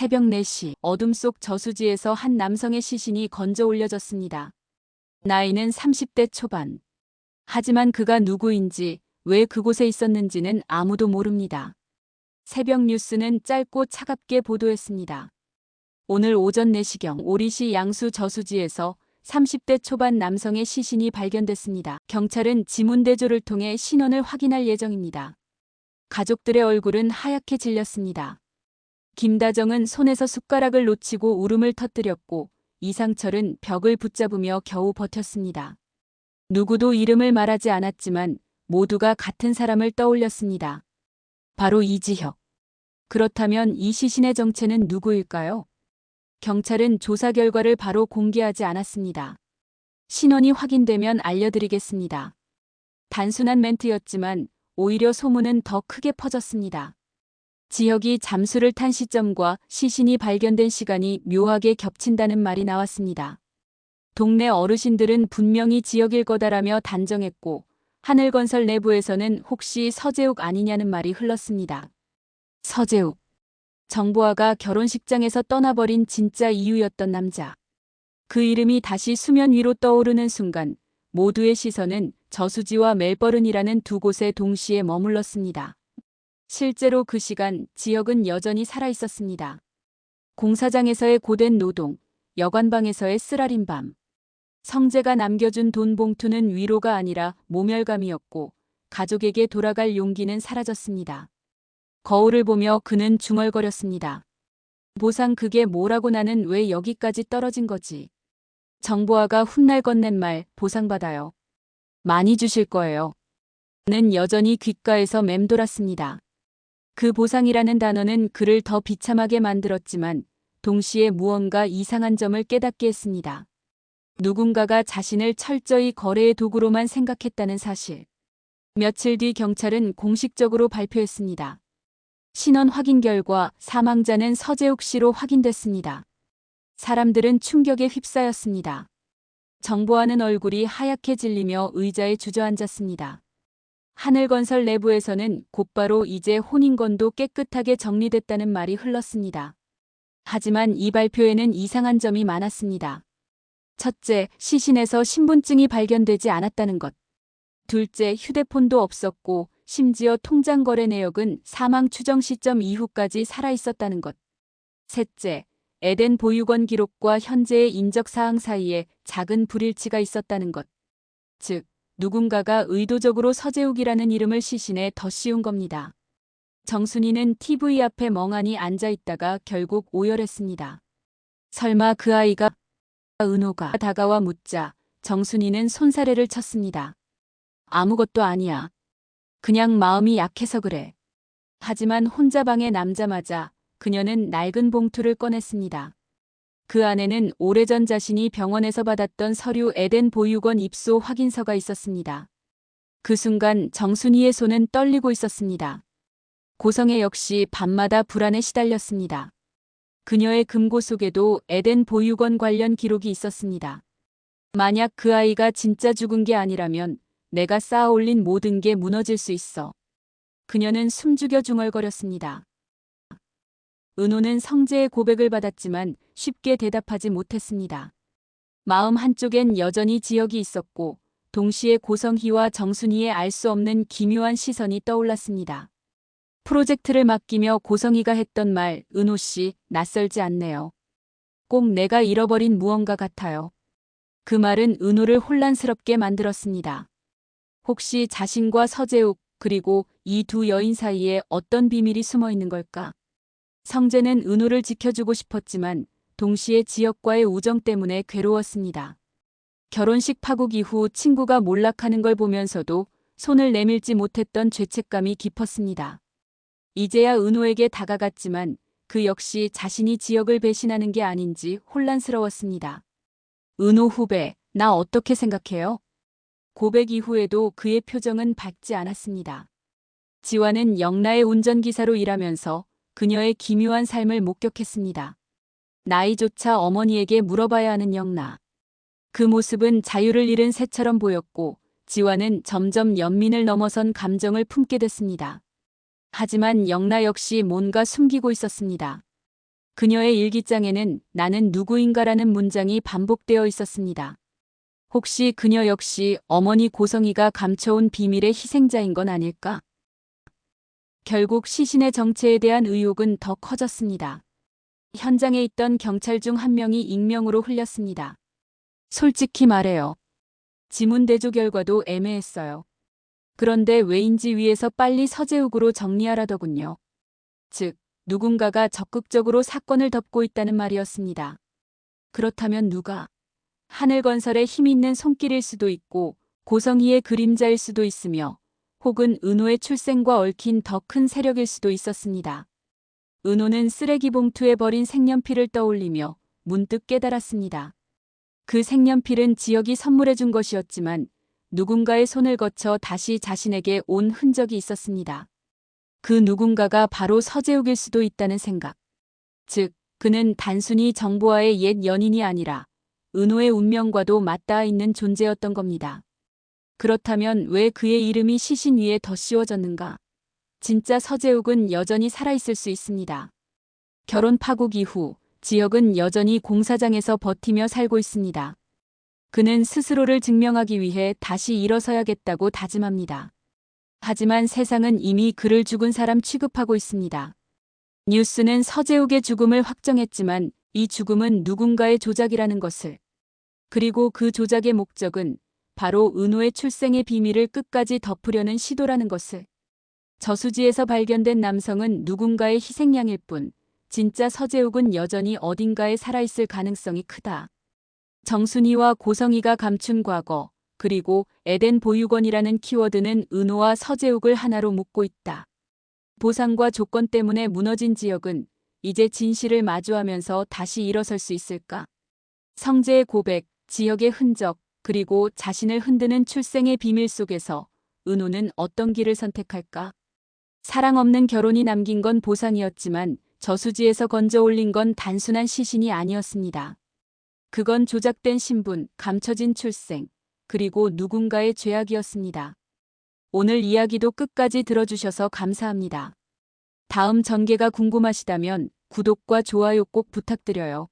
새벽 4시 어둠 속 저수지에서 한 남성의 시신이 건져 올려졌습니다. 나이는 30대 초반. 하지만 그가 누구인지 왜 그곳에 있었는지는 아무도 모릅니다. 새벽 뉴스는 짧고 차갑게 보도했습니다. 오늘 오전 4시경 오리시 양수 저수지에서 30대 초반 남성의 시신이 발견됐습니다. 경찰은 지문대조를 통해 신원을 확인할 예정입니다. 가족들의 얼굴은 하얗게 질렸습니다. 김다정은 손에서 숟가락을 놓치고 울음을 터뜨렸고 이상철은 벽을 붙잡으며 겨우 버텼습니다. 누구도 이름을 말하지 않았지만 모두가 같은 사람을 떠올렸습니다. 바로 이지혁. 그렇다면 이 시신의 정체는 누구일까요? 경찰은 조사 결과를 바로 공개하지 않았습니다. 신원이 확인되면 알려드리겠습니다. 단순한 멘트였지만 오히려 소문은 더 크게 퍼졌습니다. 지혁이 잠수를 탄 시점과 시신이 발견된 시간이 묘하게 겹친다는 말이 나왔습니다. 동네 어르신들은 분명히 지혁일 거다라며 단정했고 하늘건설 내부에서는 혹시 서재욱 아니냐는 말이 흘렀습니다. 서재욱. 정보아가 결혼식장에서 떠나버린 진짜 이유였던 남자. 그 이름이 다시 수면 위로 떠오르는 순간 모두의 시선은 저수지와 멜버른이라는 두 곳에 동시에 머물렀습니다. 실제로 그 시간 지혁은 여전히 살아있었습니다. 공사장에서의 고된 노동, 여관방에서의 쓰라린 밤. 성재가 남겨준 돈 봉투는 위로가 아니라 모멸감이었고 가족에게 돌아갈 용기는 사라졌습니다. 거울을 보며 그는 중얼거렸습니다. 보상 그게 뭐라고 나는 왜 여기까지 떨어진 거지. 정보아가 훗날 건넨 말 보상받아요. 많이 주실 거예요. 는 여전히 귓가에서 맴돌았습니다. 그 보상이라는 단어는 그를 더 비참하게 만들었지만 동시에 무언가 이상한 점을 깨닫게 했습니다. 누군가가 자신을 철저히 거래의 도구로만 생각했다는 사실. 며칠 뒤 경찰은 공식적으로 발표했습니다. 신원 확인 결과 사망자는 서재욱 씨로 확인됐습니다. 사람들은 충격에 휩싸였습니다. 정보아는 얼굴이 하얗게 질리며 의자에 주저앉았습니다. 하늘건설 내부에서는 곧바로 이제 혼인건도 깨끗하게 정리됐다는 말이 흘렀습니다. 하지만 이 발표에는 이상한 점이 많았습니다. 첫째, 시신에서 신분증이 발견되지 않았다는 것. 둘째, 휴대폰도 없었고 심지어 통장 거래 내역은 사망 추정 시점 이후까지 살아있었다는 것. 셋째, 에덴 보육원 기록과 현재의 인적사항 사이에 작은 불일치가 있었다는 것. 즉, 누군가가 의도적으로 서재욱이라는 이름을 시신에 덧씌운 겁니다. 정순이는 TV 앞에 멍하니 앉아있다가 결국 오열했습니다. 설마 그 아이가? 은호가 다가와 묻자 정순이는 손사래를 쳤습니다. 아무것도 아니야. 그냥 마음이 약해서 그래. 하지만 혼자 방에 남자마자 그녀는 낡은 봉투를 꺼냈습니다. 그 안에는 오래전 자신이 병원에서 받았던 서류 에덴 보육원 입소 확인서가 있었습니다. 그 순간 정순이의 손은 떨리고 있었습니다. 고성애 역시 밤마다 불안에 시달렸습니다. 그녀의 금고 속에도 에덴 보육원 관련 기록이 있었습니다. 만약 그 아이가 진짜 죽은 게 아니라면 내가 쌓아 올린 모든 게 무너질 수 있어. 그녀는 숨죽여 중얼거렸습니다. 은호는 성재의 고백을 받았지만 쉽게 대답하지 못했습니다. 마음 한쪽엔 여전히 지역이 있었고 동시에 고성희와 정순이의 알 수 없는 기묘한 시선이 떠올랐습니다. 프로젝트를 맡기며 고성희가 했던 말, 은호 씨, 낯설지 않네요. 꼭 내가 잃어버린 무언가 같아요. 그 말은 은호를 혼란스럽게 만들었습니다. 혹시 자신과 서재욱 그리고 이 두 여인 사이에 어떤 비밀이 숨어 있는 걸까? 성재는 은호를 지켜주고 싶었지만 동시에 지역과의 우정 때문에 괴로웠습니다. 결혼식 파국 이후 친구가 몰락하는 걸 보면서도 손을 내밀지 못했던 죄책감이 깊었습니다. 이제야 은호에게 다가갔지만 그 역시 자신이 지역을 배신하는 게 아닌지 혼란스러웠습니다. 은호 후배, 나 어떻게 생각해요? 고백 이후에도 그의 표정은 밝지 않았습니다. 지화는 영라의 운전기사로 일하면서 그녀의 기묘한 삶을 목격했습니다. 나이조차 어머니에게 물어봐야 하는 영라. 그 모습은 자유를 잃은 새처럼 보였고 지화는 점점 연민을 넘어선 감정을 품게 됐습니다. 하지만 영라 역시 뭔가 숨기고 있었습니다. 그녀의 일기장에는 나는 누구인가라는 문장이 반복되어 있었습니다. 혹시 그녀 역시 어머니 고성이가 감춰온 비밀의 희생자인 건 아닐까? 결국 시신의 정체에 대한 의혹은 더 커졌습니다. 현장에 있던 경찰 중 한 명이 익명으로 흘렸습니다. 솔직히 말해요. 지문 대조 결과도 애매했어요. 그런데 왜인지 위에서 빨리 서재욱으로 정리하라더군요. 즉, 누군가가 적극적으로 사건을 덮고 있다는 말이었습니다. 그렇다면 누가? 하늘건설에 힘 있는 손길일 수도 있고 고성희의 그림자일 수도 있으며 혹은 은호의 출생과 얽힌 더 큰 세력일 수도 있었습니다. 은호는 쓰레기 봉투에 버린 색연필을 떠올리며 문득 깨달았습니다. 그 색연필은 지역이 선물해 준 것이었지만 누군가의 손을 거쳐 다시 자신에게 온 흔적이 있었습니다. 그 누군가가 바로 서재욱일 수도 있다는 생각. 즉, 그는 단순히 정보와의 옛 연인이 아니라 은호의 운명과도 맞닿아 있는 존재였던 겁니다. 그렇다면 왜 그의 이름이 시신 위에 더 씌워졌는가? 진짜 서재욱은 여전히 살아있을 수 있습니다. 결혼 파국 이후 지역은 여전히 공사장에서 버티며 살고 있습니다. 그는 스스로를 증명하기 위해 다시 일어서야겠다고 다짐합니다. 하지만 세상은 이미 그를 죽은 사람 취급하고 있습니다. 뉴스는 서재욱의 죽음을 확정했지만 이 죽음은 누군가의 조작이라는 것을, 그리고 그 조작의 목적은 바로 은호의 출생의 비밀을 끝까지 덮으려는 시도라는 것을. 저수지에서 발견된 남성은 누군가의 희생양일 뿐 진짜 서재욱은 여전히 어딘가에 살아있을 가능성이 크다. 정순이와 고성이가 감춘 과거, 그리고 에덴 보육원이라는 키워드는 은호와 서재욱을 하나로 묶고 있다. 보상과 조건 때문에 무너진 지역은 이제 진실을 마주하면서 다시 일어설 수 있을까? 성재의 고백, 지역의 흔적, 그리고 자신을 흔드는 출생의 비밀 속에서 은호는 어떤 길을 선택할까? 사랑 없는 결혼이 남긴 건 보상이었지만 저수지에서 건져 올린 건 단순한 시신이 아니었습니다. 그건 조작된 신분, 감춰진 출생, 그리고 누군가의 죄악이었습니다. 오늘 이야기도 끝까지 들어주셔서 감사합니다. 다음 전개가 궁금하시다면 구독과 좋아요 꼭 부탁드려요.